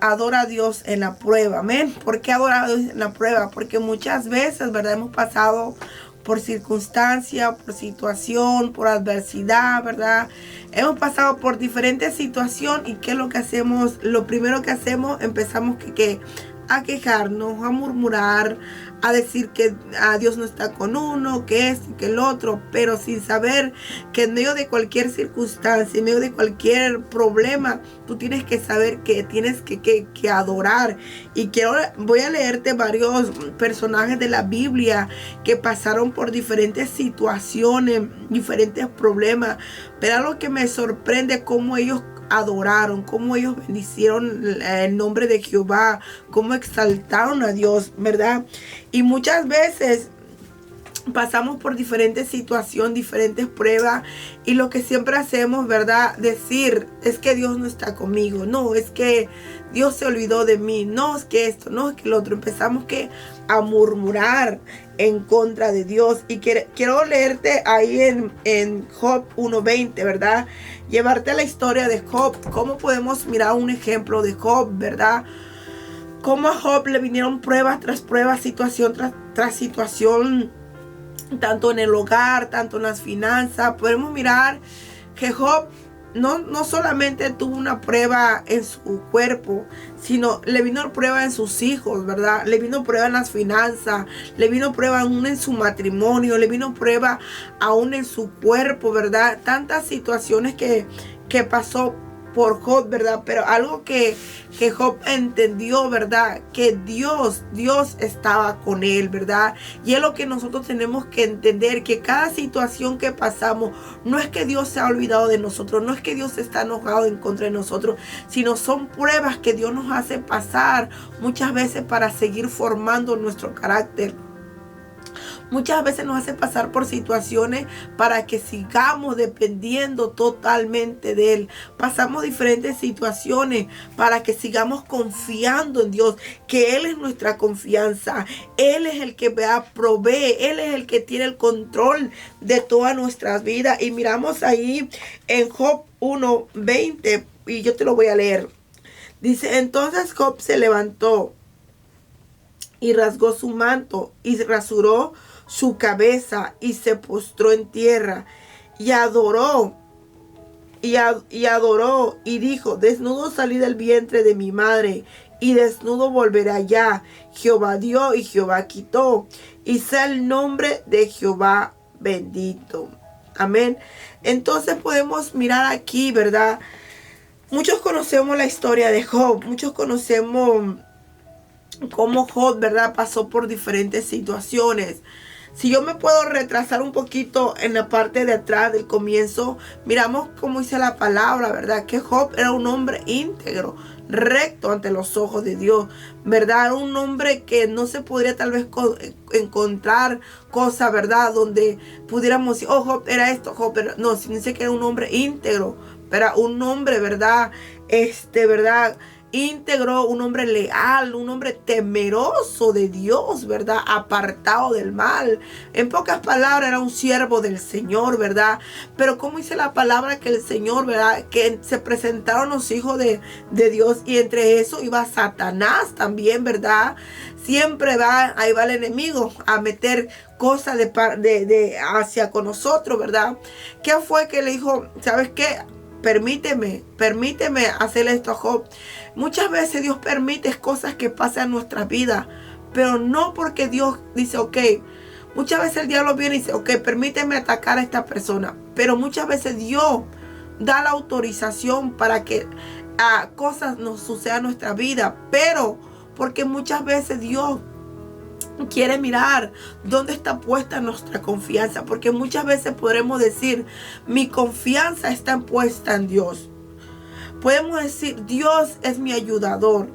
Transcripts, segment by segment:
adora a Dios en la prueba. Amén. ¿Por qué adora a Dios en la prueba? Porque muchas veces, ¿verdad? Hemos pasado por circunstancia, por situación, por adversidad, ¿verdad? Hemos pasado por diferentes situaciones y ¿qué es lo que hacemos? Lo primero que hacemos, empezamos a quejarnos, a murmurar, a decir que Dios no está con uno, que esto, que el otro, pero sin saber que en medio de cualquier circunstancia, en medio de cualquier problema, tú tienes que saber que tienes que adorar. Y voy a leerte varios personajes de la Biblia que pasaron por diferentes situaciones, diferentes problemas, pero algo que me sorprende cómo ellos adoraron, cómo ellos bendicieron el nombre de Jehová, cómo exaltaron a Dios, ¿verdad? Y muchas veces pasamos por diferentes situaciones, diferentes pruebas, y lo que siempre hacemos, ¿verdad? Decir, es que Dios no está conmigo, no, es que Dios se olvidó de mí, no, es que esto, no, es que lo otro. Empezamos a murmurar en contra de Dios. Y quiero leerte ahí en Job 1:20, ¿verdad? Llevarte a la historia de Job. ¿Cómo podemos mirar un ejemplo de Job, verdad? Cómo a Job le vinieron pruebas tras pruebas, situación tras situación, tanto en el hogar, tanto en las finanzas. Podemos mirar que Job no solamente tuvo una prueba en su cuerpo, sino le vino prueba en sus hijos, ¿verdad? Le vino prueba en las finanzas, le vino prueba aún en su matrimonio, le vino prueba aún en su cuerpo, ¿verdad? Tantas situaciones que pasó por Job, ¿verdad? Pero algo que Job entendió, ¿verdad? Que Dios estaba con él, ¿verdad? Y es lo que nosotros tenemos que entender, que cada situación que pasamos, no es que Dios se ha olvidado de nosotros, no es que Dios está enojado en contra de nosotros, sino son pruebas que Dios nos hace pasar muchas veces para seguir formando nuestro carácter. Muchas veces nos hace pasar por situaciones para que sigamos dependiendo totalmente de Él. Pasamos diferentes situaciones para que sigamos confiando en Dios, que Él es nuestra confianza. Él es el que provee, Él es el que tiene el control de todas nuestras vidas. Y miramos ahí en Job 1:20, y yo te lo voy a leer. Dice, entonces Job se levantó y rasgó su manto y rasuró su cabeza y se postró en tierra y adoró y dijo, desnudo salí del vientre de mi madre y desnudo volveré allá. Jehová dio y Jehová quitó, y sea el nombre de Jehová bendito. Amén. Entonces podemos mirar aquí, ¿verdad? Muchos conocemos la historia de Job, muchos conocemos cómo Job, ¿verdad?, pasó por diferentes situaciones. Si yo me puedo retrasar un poquito en la parte de atrás del comienzo, miramos cómo dice la palabra, ¿verdad? Que Job era un hombre íntegro, recto ante los ojos de Dios, ¿verdad? Era un hombre que no se podría tal vez encontrar cosas, ¿verdad?, donde pudiéramos decir, oh, Job era esto, Job era... No, sino dice que era un hombre íntegro, era un hombre, ¿verdad? ¿Verdad?, íntegro, un hombre leal, un hombre temeroso de Dios, ¿verdad? Apartado del mal. En pocas palabras, era un siervo del Señor, ¿verdad? Pero como dice la palabra que el Señor, ¿verdad?, que se presentaron los hijos de Dios, y entre eso iba Satanás también, ¿verdad? Siempre ahí va el enemigo a meter cosas hacia con nosotros, ¿verdad? ¿Qué fue que le dijo? ¿Sabes qué? Permíteme hacer esto a Job. Muchas veces Dios permite cosas que pasan en nuestra vida, pero no porque Dios dice, ok. Muchas veces el diablo viene y dice, ok, permíteme atacar a esta persona. Pero muchas veces Dios da la autorización para que cosas nos sucedan en nuestra vida. Pero porque muchas veces Dios quiere mirar dónde está puesta nuestra confianza, porque muchas veces podremos decir, mi confianza está puesta en Dios. Podemos decir, Dios es mi ayudador,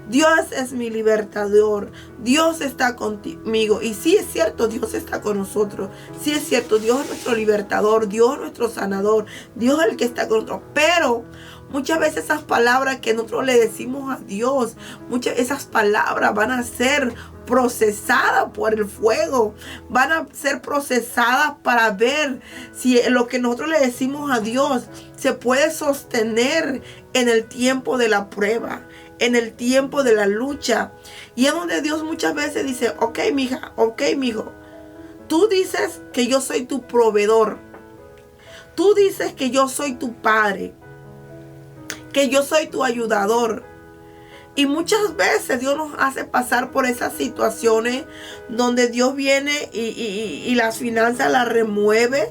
Dios es mi libertador, Dios está conmigo. Y sí es cierto, Dios está con nosotros. Sí es cierto, Dios es nuestro libertador, Dios es nuestro sanador, Dios es el que está con nosotros. Pero muchas veces esas palabras que nosotros le decimos a Dios, muchas esas palabras van a ser procesadas por el fuego, van a ser procesadas para ver si lo que nosotros le decimos a Dios se puede sostener en el tiempo de la prueba, en el tiempo de la lucha. Y es donde Dios muchas veces dice: ok, mija, ok, mijo, tú dices que yo soy tu proveedor, tú dices que yo soy tu padre, que yo soy tu ayudador. Y muchas veces Dios nos hace pasar por esas situaciones donde Dios viene y las finanzas las remueve,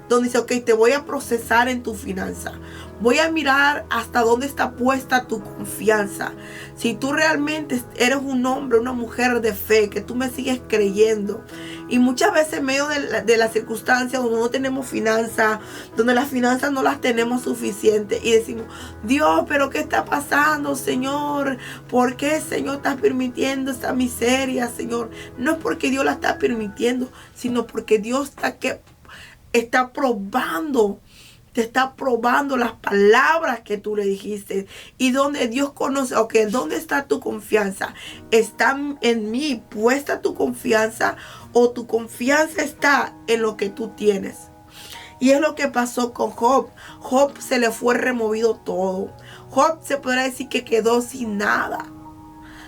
donde dice: ok, te voy a procesar en tu finanza. Voy a mirar hasta dónde está puesta tu confianza. Si tú realmente eres un hombre, una mujer de fe, que tú me sigues creyendo. Y muchas veces en medio de la circunstancia donde no tenemos finanzas, donde las finanzas no las tenemos suficientes, y decimos: Dios, pero ¿qué está pasando, Señor? ¿Por qué, Señor, estás permitiendo esta miseria, Señor? No es porque Dios la está permitiendo, sino porque Dios está probando. Te está probando las palabras que tú le dijiste. Y donde Dios conoce, ok, ¿dónde está tu confianza? ¿Está en mí puesta tu confianza? ¿O tu confianza está en lo que tú tienes? Y es lo que pasó con Job. Job se le fue removido todo. Job se podrá decir que quedó sin nada.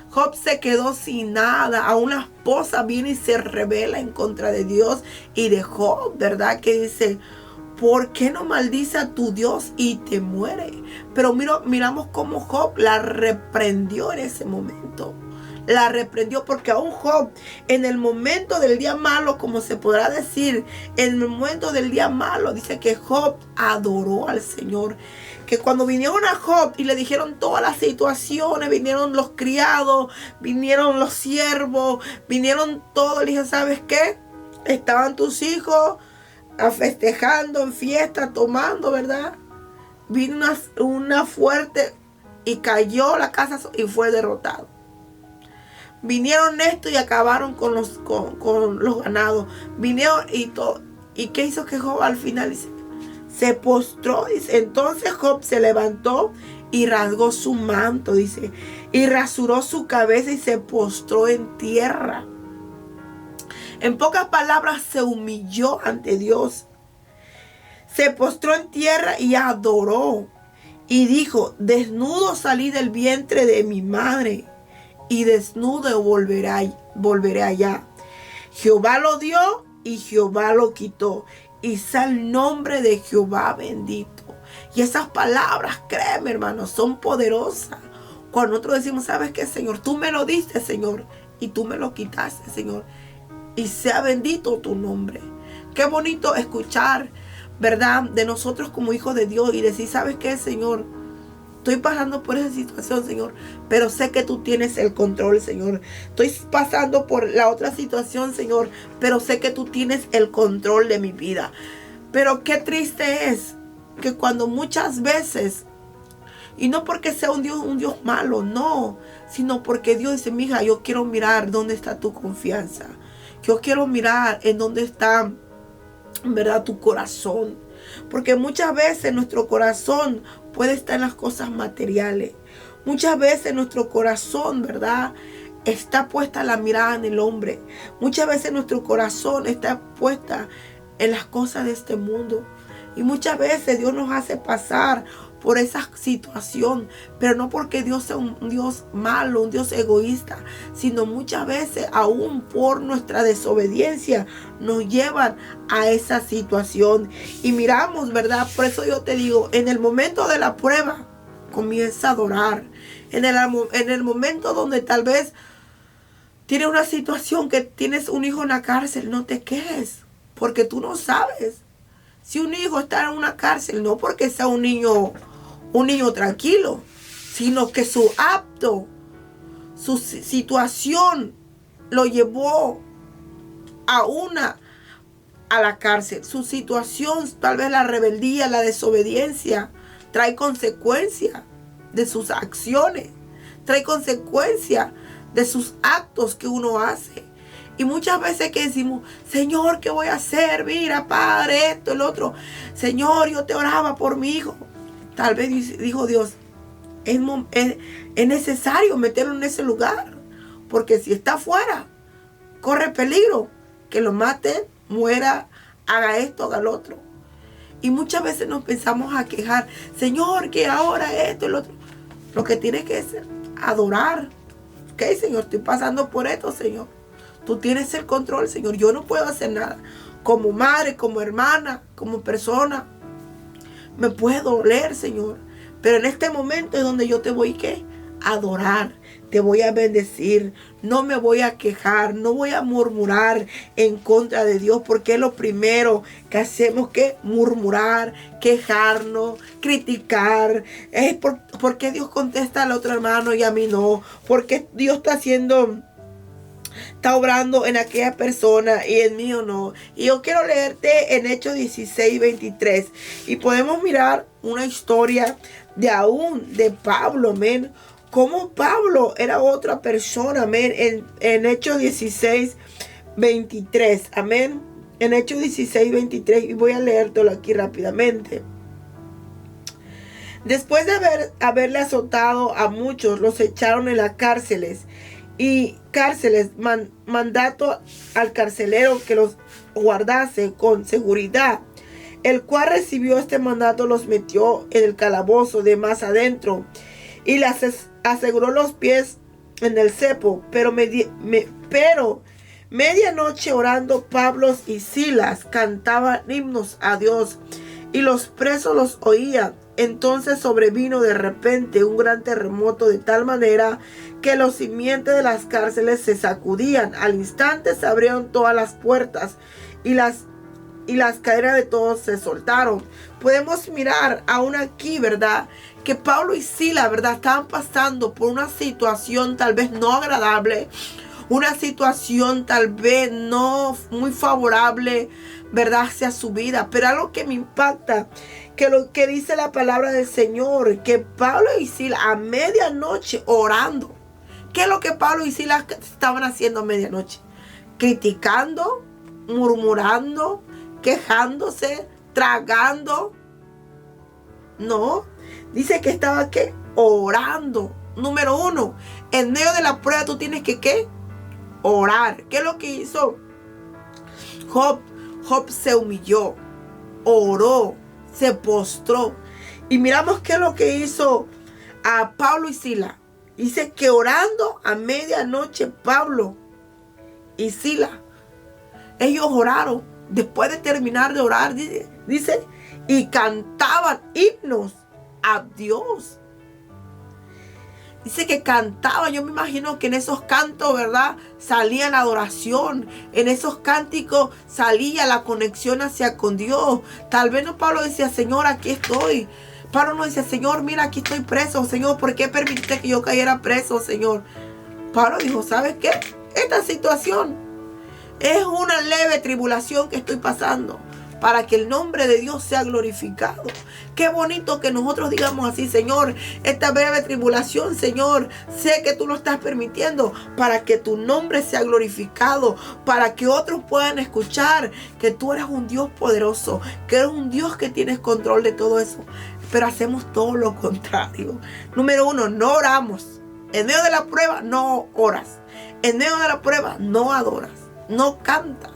Job se quedó sin nada. A una esposa viene y se rebela en contra de Dios y de Job, ¿verdad? Que dice: ¿por qué no maldice a tu Dios y te muere? Pero miramos cómo Job la reprendió en ese momento. La reprendió, porque aún Job, en el momento del día malo, como se podrá decir, en el momento del día malo, dice que Job adoró al Señor. Que cuando vinieron a Job y le dijeron todas las situaciones, vinieron los criados, vinieron los siervos, vinieron todos, le dije: ¿sabes qué? Estaban tus hijos festejando en fiesta, tomando, ¿verdad? Vino una fuerte y cayó la casa y fue derrotado. Vinieron esto y acabaron con los ganados. Vinieron y todo. ¿Y qué hizo que Job al final? Dice, se postró, dice. Entonces Job se levantó y rasgó su manto, dice, y rasuró su cabeza y se postró en tierra. En pocas palabras, se humilló ante Dios. Se postró en tierra y adoró. Y dijo: desnudo salí del vientre de mi madre, y desnudo volveré allá. Jehová lo dio y Jehová lo quitó, y sea el nombre de Jehová bendito. Y esas palabras, créeme, hermano, son poderosas. Cuando nosotros decimos: ¿sabes qué, Señor? Tú me lo diste, Señor, y tú me lo quitaste, Señor. Y sea bendito tu nombre. Qué bonito escuchar, ¿verdad?, de nosotros como hijos de Dios y decir: ¿sabes qué, Señor? Estoy pasando por esa situación, Señor, pero sé que tú tienes el control, Señor. Estoy pasando por la otra situación, Señor, pero sé que tú tienes el control de mi vida. Pero qué triste es que cuando muchas veces, y no porque sea un Dios malo, no, sino porque Dios dice: mija, yo quiero mirar dónde está tu confianza. Yo quiero mirar en dónde está, ¿verdad?, tu corazón. Porque muchas veces nuestro corazón puede estar en las cosas materiales. Muchas veces nuestro corazón, ¿verdad?, está puesta la mirada en el hombre. Muchas veces nuestro corazón está puesta en las cosas de este mundo. Y muchas veces Dios nos hace pasar por esa situación, pero no porque Dios sea un Dios malo, un Dios egoísta, sino muchas veces aún por nuestra desobediencia nos llevan a esa situación. Y miramos, ¿verdad? Por eso yo te digo, en el momento de la prueba, comienza a adorar. En el momento donde tal vez tienes una situación, que tienes un hijo en la cárcel, no te quejes, porque tú no sabes si un hijo está en una cárcel, no porque sea un niño tranquilo, sino que su situación lo llevó a la cárcel. Su situación, tal vez la rebeldía, la desobediencia, trae consecuencias de sus acciones, trae consecuencias de sus actos que uno hace. Y muchas veces que decimos, Señor, ¿qué voy a hacer? Mira, Padre, esto, el otro. Señor, yo te oraba por mi hijo. Tal vez dijo Dios, es necesario meterlo en ese lugar. Porque si está afuera, corre peligro. Que lo mate, muera, haga esto, haga lo otro. Y muchas veces nos pensamos a quejar, Señor, que ahora esto, el otro. Lo que tienes que hacer, adorar. Ok, Señor, estoy pasando por esto, Señor. Tú tienes el control, Señor. Yo no puedo hacer nada. Como madre, como hermana, como persona. Me puede doler, Señor. Pero en este momento es donde yo te voy, ¿qué? A adorar. Te voy a bendecir. No me voy a quejar. No voy a murmurar en contra de Dios. Porque es lo primero que hacemos, que murmurar, quejarnos, criticar. Es ¿por qué Dios contesta al otro hermano y a mí no? Porque Dios está obrando en aquella persona y en mí o no. Y yo quiero leerte en Hechos 16:23. Y podemos mirar una historia de Pablo, amén. Como Pablo era otra persona, amén. En Hechos 16:23, amén. En Hechos 16:23. Y voy a leértelo aquí rápidamente. Después de haberle azotado a muchos, los echaron en las cárceles. Mandato al carcelero que los guardase con seguridad, el cual recibió este mandato, los metió en el calabozo de más adentro y les aseguró los pies en el cepo. Pero medianoche orando, Pablo y Silas cantaban himnos a Dios y los presos los oían. Entonces sobrevino de repente un gran terremoto, de tal manera que los cimientos de las cárceles se sacudían. Al instante se abrieron todas las puertas y las cadenas de todos se soltaron. Podemos mirar aún aquí, ¿verdad? Que Pablo y Silas, ¿verdad? Estaban pasando por una situación tal vez no agradable, una situación tal vez no muy favorable, ¿verdad? Hacia su vida. Pero algo que me impacta, que lo que dice la palabra del Señor, que Pablo y Silas a medianoche orando. ¿Qué es lo que Pablo y Silas estaban haciendo a medianoche? Criticando, murmurando, quejándose, tragando. No, dice que estaba, ¿qué? Orando. Número 1, en medio de la prueba tú tienes que, ¿qué? Orar. ¿Qué es lo que hizo Job? Job se humilló, oró, se postró. Y miramos qué es lo que hizo a Pablo y Silas. Dice que orando a medianoche, Pablo y Silas, ellos oraron. Después de terminar de orar, dice, y cantaban himnos a Dios. Dice que cantaban. Yo me imagino que en esos cantos, ¿verdad? Salía la adoración. En esos cánticos salía la conexión hacia con Dios. Tal vez no Pablo decía, Señor, aquí estoy. Pablo no decía, Señor, mira, aquí estoy preso. Señor, ¿por qué permitiste que yo cayera preso, Señor? Pablo dijo, ¿sabes qué? Esta situación es una leve tribulación que estoy pasando, para que el nombre de Dios sea glorificado. Qué bonito que nosotros digamos así, Señor, esta breve tribulación, Señor, sé que tú lo estás permitiendo para que tu nombre sea glorificado, para que otros puedan escuchar que tú eres un Dios poderoso, que eres un Dios que tienes control de todo eso. Pero hacemos todo lo contrario. Número 1, no oramos. En medio de la prueba no oras. En medio de la prueba no adoras, no cantas.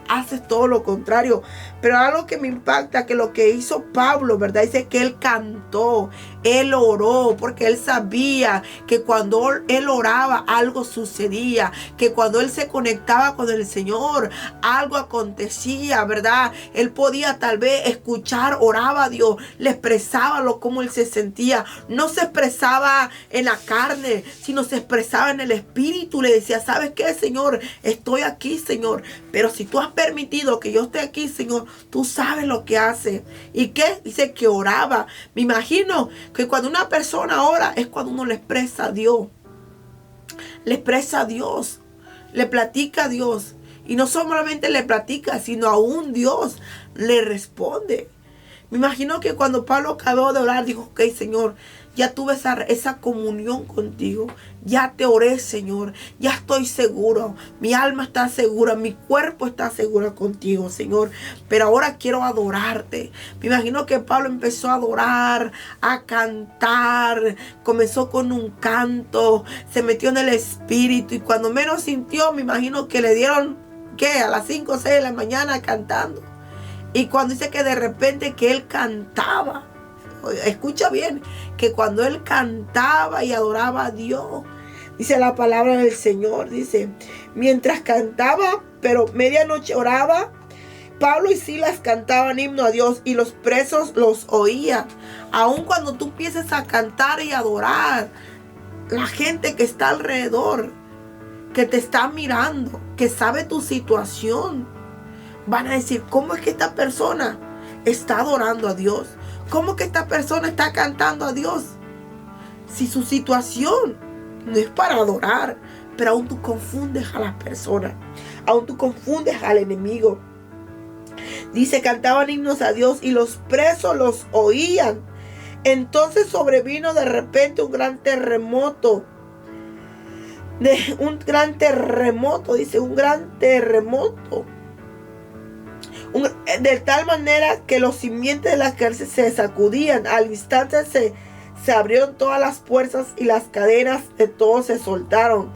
Haces todo lo contrario. Pero algo que me impacta, que lo que hizo Pablo, ¿verdad? Dice que él cantó, él oró, porque él sabía que cuando él oraba algo sucedía, que cuando él se conectaba con el Señor algo acontecía, ¿verdad? Él podía tal vez escuchar, oraba a Dios, le expresaba cómo él se sentía. No se expresaba en la carne, sino se expresaba en el espíritu. Le decía, ¿sabes qué, Señor? Estoy aquí, Señor, pero si tú has permitido que yo esté aquí, Señor, tú sabes lo que hace. ¿Y qué? Dice que oraba. Me imagino que cuando una persona ora es cuando uno le expresa a Dios. Le expresa a Dios. Le platica a Dios. Y no solamente le platica, sino aún Dios le responde. Me imagino que cuando Pablo acabó de orar, dijo, ok, Señor, ya tuve esa comunión contigo. Ya te oré, Señor. Ya estoy seguro. Mi alma está segura. Mi cuerpo está seguro contigo, Señor. Pero ahora quiero adorarte. Me imagino que Pablo empezó a adorar, a cantar. Comenzó con un canto. Se metió en el espíritu. Y cuando menos sintió, me imagino que le dieron, ¿qué? A las 5 o 6 de la mañana cantando. Y cuando dice que de repente que él cantaba, escucha bien, que cuando él cantaba y adoraba a Dios, dice la palabra del Señor, dice, mientras cantaba, pero medianoche oraba, Pablo y Silas cantaban himno a Dios y los presos los oían. Aun cuando tú empieces a cantar y adorar, la gente que está alrededor, que te está mirando, que sabe tu situación, van a decir, ¿cómo es que esta persona está adorando a Dios? ¿Cómo que esta persona está cantando a Dios? Si su situación no es para adorar, pero aún tú confundes a las personas, aún tú confundes al enemigo. Dice, cantaban himnos a Dios y los presos los oían. Entonces sobrevino de repente un gran terremoto. Dice, un gran terremoto. De tal manera que los simientes de la cárcel se sacudían. Al instante se abrieron todas las puertas y las cadenas de todos se soltaron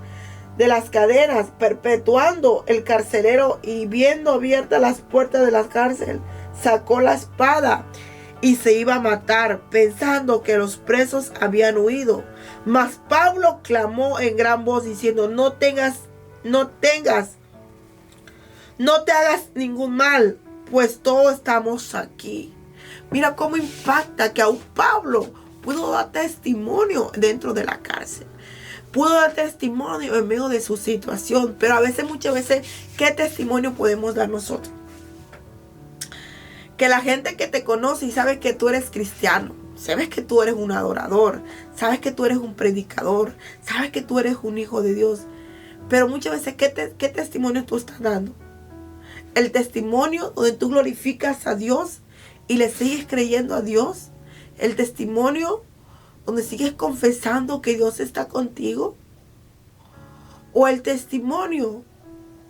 de las cadenas, perpetuando el carcelero, y viendo abiertas las puertas de la cárcel, sacó la espada y se iba a matar, pensando que los presos habían huido. Mas Pablo clamó en gran voz diciendo, no te hagas ningún mal, pues todos estamos aquí. Mira cómo impacta que aún Pablo pudo dar testimonio dentro de la cárcel. Pudo dar testimonio en medio de su situación. Pero muchas veces, ¿qué testimonio podemos dar nosotros? Que la gente que te conoce y sabe que tú eres cristiano, sabes que tú eres un adorador, sabes que tú eres un predicador, sabes que tú eres un hijo de Dios. Pero muchas veces, ¿qué testimonio tú estás dando? El testimonio donde tú glorificas a Dios y le sigues creyendo a Dios. El testimonio donde sigues confesando que Dios está contigo. O el testimonio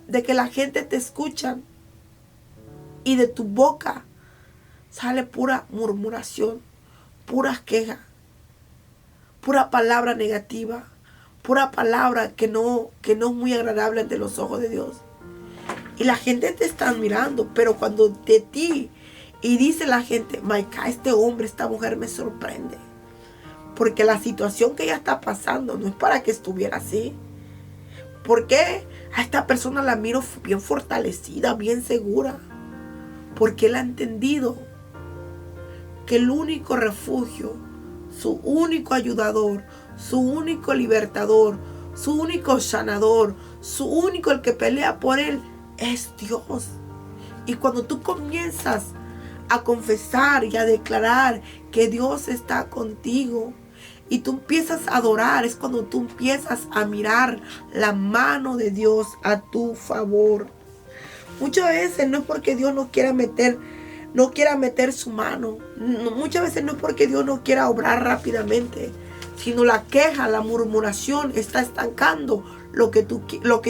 de que la gente te escucha y de tu boca sale pura murmuración, puras quejas, pura palabra negativa, pura palabra que no es muy agradable ante los ojos de Dios. Y la gente te está mirando, pero cuando de ti, y dice la gente, Maica, este hombre, esta mujer me sorprende. Porque la situación que ella está pasando no es para que estuviera así. Porque a esta persona la miro bien fortalecida, bien segura. Porque él ha entendido que el único refugio, su único ayudador, su único libertador, su único sanador, su único el que pelea por él, es Dios. Y cuando tú comienzas a confesar y a declarar que Dios está contigo y tú empiezas a adorar, es cuando tú empiezas a mirar la mano de Dios a tu favor. Muchas veces no es porque Dios no quiera meter su mano. Muchas veces no es porque Dios no quiera obrar rápidamente, sino la queja, la murmuración está estancando lo que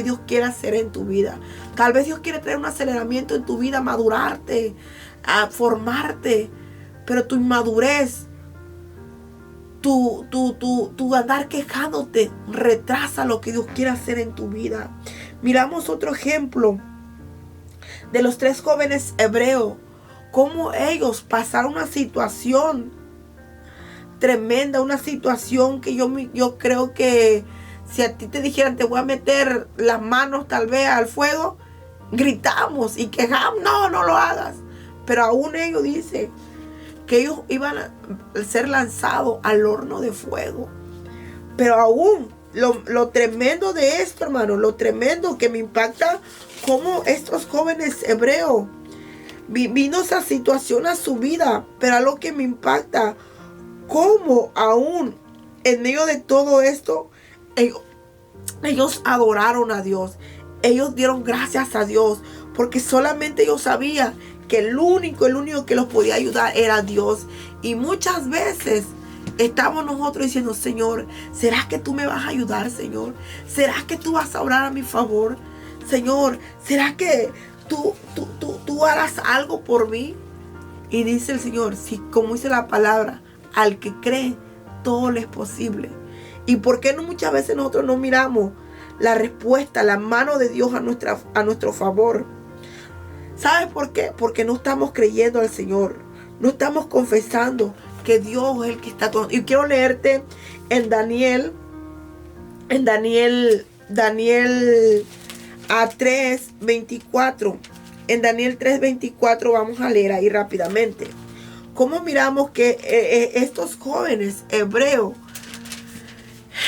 Dios quiere hacer en tu vida. Tal vez Dios quiere traer un aceleramiento en tu vida, madurarte, a formarte, pero tu inmadurez, tu andar quejándote, retrasa lo que Dios quiere hacer en tu vida. Miramos otro ejemplo de los 3 jóvenes hebreos, cómo ellos pasaron una situación tremenda, una situación que yo creo que si a ti te dijeran te voy a meter las manos tal vez al fuego, gritamos y quejamos, no lo hagas. Pero aún ellos dicen que ellos iban a ser lanzados al horno de fuego. Pero aún lo tremendo de esto, hermano, lo tremendo que me impacta, cómo estos jóvenes hebreos vino esa situación a su vida. Pero a lo que me impacta, cómo aún en medio de todo esto, ellos adoraron a Dios. Ellos dieron gracias a Dios, porque solamente ellos sabían que el único que los podía ayudar era Dios. Y muchas veces estamos nosotros diciendo, Señor, ¿será que tú me vas a ayudar, Señor? ¿Será que tú vas a orar a mi favor? Señor, ¿será que tú harás algo por mí? Y dice el Señor, sí, como dice la palabra, al que cree, todo le es posible. ¿Y por qué no muchas veces nosotros no miramos la respuesta, la mano de Dios a nuestro favor? ¿Sabes por qué? Porque no estamos creyendo al Señor. No estamos confesando que Dios es el que está con nosotros. Y quiero leerte en Daniel a 3:24. En Daniel 3:24 vamos a leer ahí rápidamente. Cómo miramos que estos jóvenes hebreos,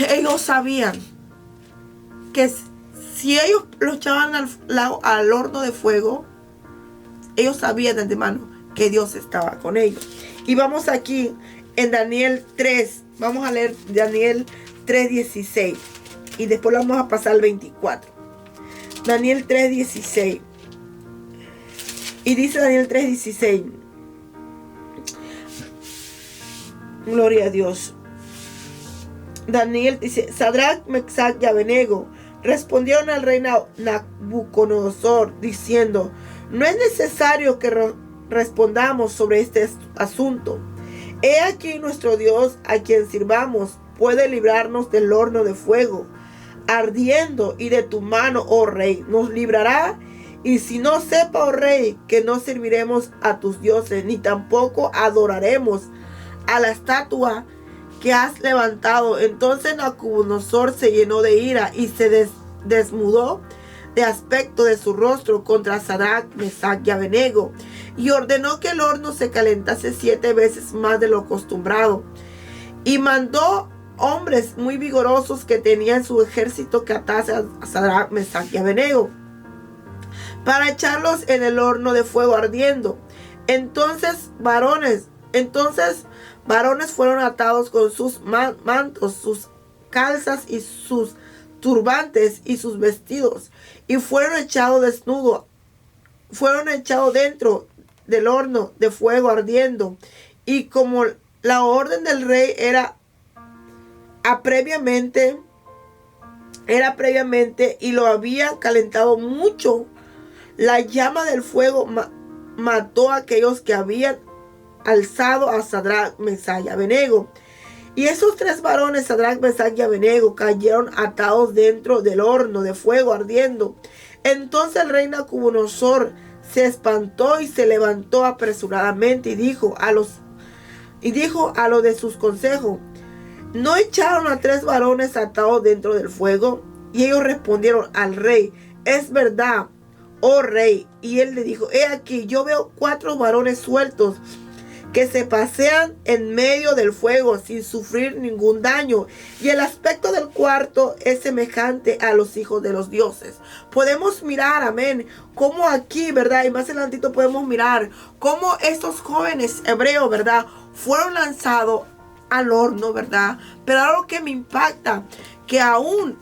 ellos sabían que si ellos los echaban al horno de fuego, ellos sabían de antemano que Dios estaba con ellos. Y vamos aquí en Daniel 3, vamos a leer Daniel 3:16 y después lo vamos a pasar al 24. Daniel 3:16. Y dice Daniel 3:16. Gloria a Dios. Daniel dice, Sadrach, Mesach y Abednego respondieron al rey Nabucodonosor diciendo, no es necesario que respondamos sobre este asunto. He aquí nuestro Dios, a quien sirvamos, puede librarnos del horno de fuego ardiendo, y de tu mano, oh rey, nos librará. Y si no sepa, oh rey, que no serviremos a tus dioses, ni tampoco adoraremos a la estatua que has levantado. Entonces Nabucodonosor se llenó de ira y se desmudó de aspecto de su rostro contra Sadrach, Mesach y Abednego, y ordenó que el horno se calentase 7 veces más de lo acostumbrado. Y mandó hombres muy vigorosos que tenían su ejército que atase a Sadrach, Mesach y Abednego para echarlos en el horno de fuego ardiendo. Entonces varones fueron atados con sus mantos, sus calzas y sus turbantes y sus vestidos, y fueron echados dentro del horno de fuego ardiendo. Y como la orden del rey era previamente y lo había calentado mucho, la llama del fuego mató a aquellos que habían alzado a Sadrach, Mesach y Abednego. Y esos 3 varones, Sadrach, Mesach y Abednego, cayeron atados dentro del horno de fuego ardiendo. Entonces el rey Nabucodonosor se espantó y se levantó apresuradamente y dijo a los de sus consejos, ¿no echaron a 3 varones atados dentro del fuego? Y ellos respondieron al rey, es verdad, oh rey. Y él le dijo, he aquí, yo veo 4 varones sueltos que se pasean en medio del fuego sin sufrir ningún daño. Y el aspecto del cuarto es semejante a los hijos de los dioses. Podemos mirar, amén, cómo aquí, ¿verdad? Y más adelantito podemos mirar cómo estos jóvenes hebreos, ¿verdad?, fueron lanzados al horno, ¿verdad? Pero algo que me impacta, que aún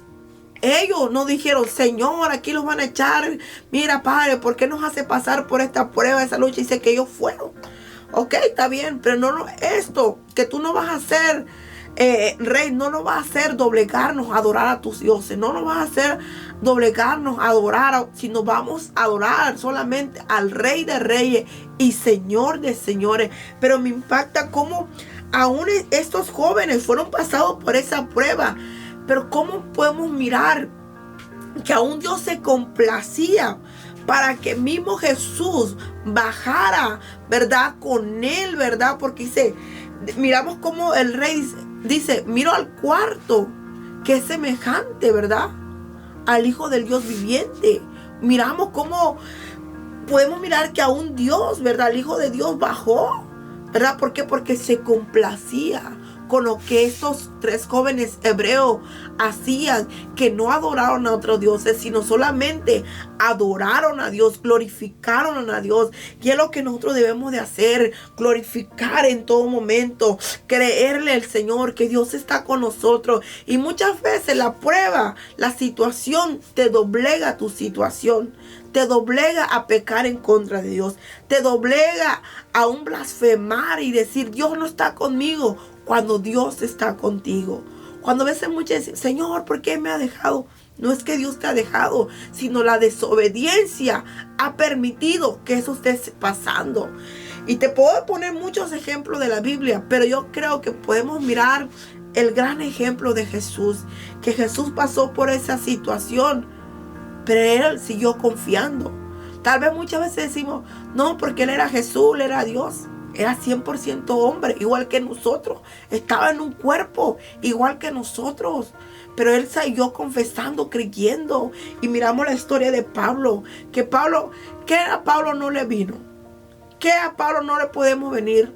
ellos no dijeron, Señor, aquí los van a echar. Mira, Padre, ¿por qué nos hace pasar por esta prueba, esa lucha? Dice que ellos fueron. Ok, está bien, pero no esto que tú no vas a hacer, rey, no nos vas a hacer doblegarnos a adorar a tus dioses. No nos vas a hacer doblegarnos a adorar, sino vamos a adorar solamente al Rey de Reyes y Señor de Señores. Pero me impacta cómo aún estos jóvenes fueron pasados por esa prueba. Pero cómo podemos mirar que aún Dios se complacía para que mismo Jesús bajara, ¿verdad?, con él, ¿verdad? Porque miramos cómo el rey dice, miro al cuarto, que es semejante, ¿verdad?, al Hijo del Dios viviente. Miramos cómo podemos mirar que aún Dios, ¿verdad?, el Hijo de Dios bajó, ¿verdad? ¿Por qué? Porque se complacía con lo que estos 3 jóvenes hebreos hacían, que no adoraron a otros dioses, sino solamente adoraron a Dios, glorificaron a Dios. Y es lo que nosotros debemos de hacer, glorificar en todo momento, creerle al Señor que Dios está con nosotros. Y muchas veces la prueba, la situación te doblega tu situación, te doblega a pecar en contra de Dios, te doblega a un blasfemar y decir Dios no está conmigo cuando Dios está contigo. Cuando a veces muchos dicen, Señor, ¿por qué me ha dejado? No es que Dios te ha dejado, sino la desobediencia ha permitido que eso esté pasando. Y te puedo poner muchos ejemplos de la Biblia, pero yo creo que podemos mirar el gran ejemplo de Jesús, que Jesús pasó por esa situación, pero Él siguió confiando. Tal vez muchas veces decimos, no, porque Él era Jesús, Él era Dios. Era 100% hombre, igual que nosotros. Estaba en un cuerpo, igual que nosotros. Pero Él siguió confesando, creyendo. Y miramos la historia de Pablo. Que a Pablo no le vino. Que a Pablo no le podemos venir.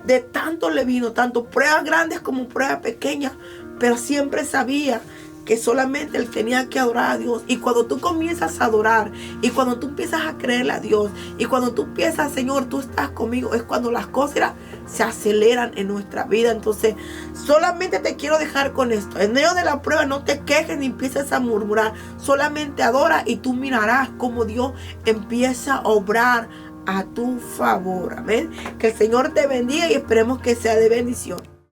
De tanto le vino, tanto pruebas grandes como pruebas pequeñas. Pero siempre sabía que solamente Él tenía que adorar a Dios. Y cuando tú comienzas a adorar, y cuando tú empiezas a creerle a Dios, y cuando tú piensas, Señor, tú estás conmigo, es cuando las cosas se aceleran en nuestra vida. Entonces, solamente te quiero dejar con esto. En medio de la prueba, no te quejes ni empieces a murmurar. Solamente adora y tú mirarás cómo Dios empieza a obrar a tu favor. Amén. Que el Señor te bendiga y esperemos que sea de bendición.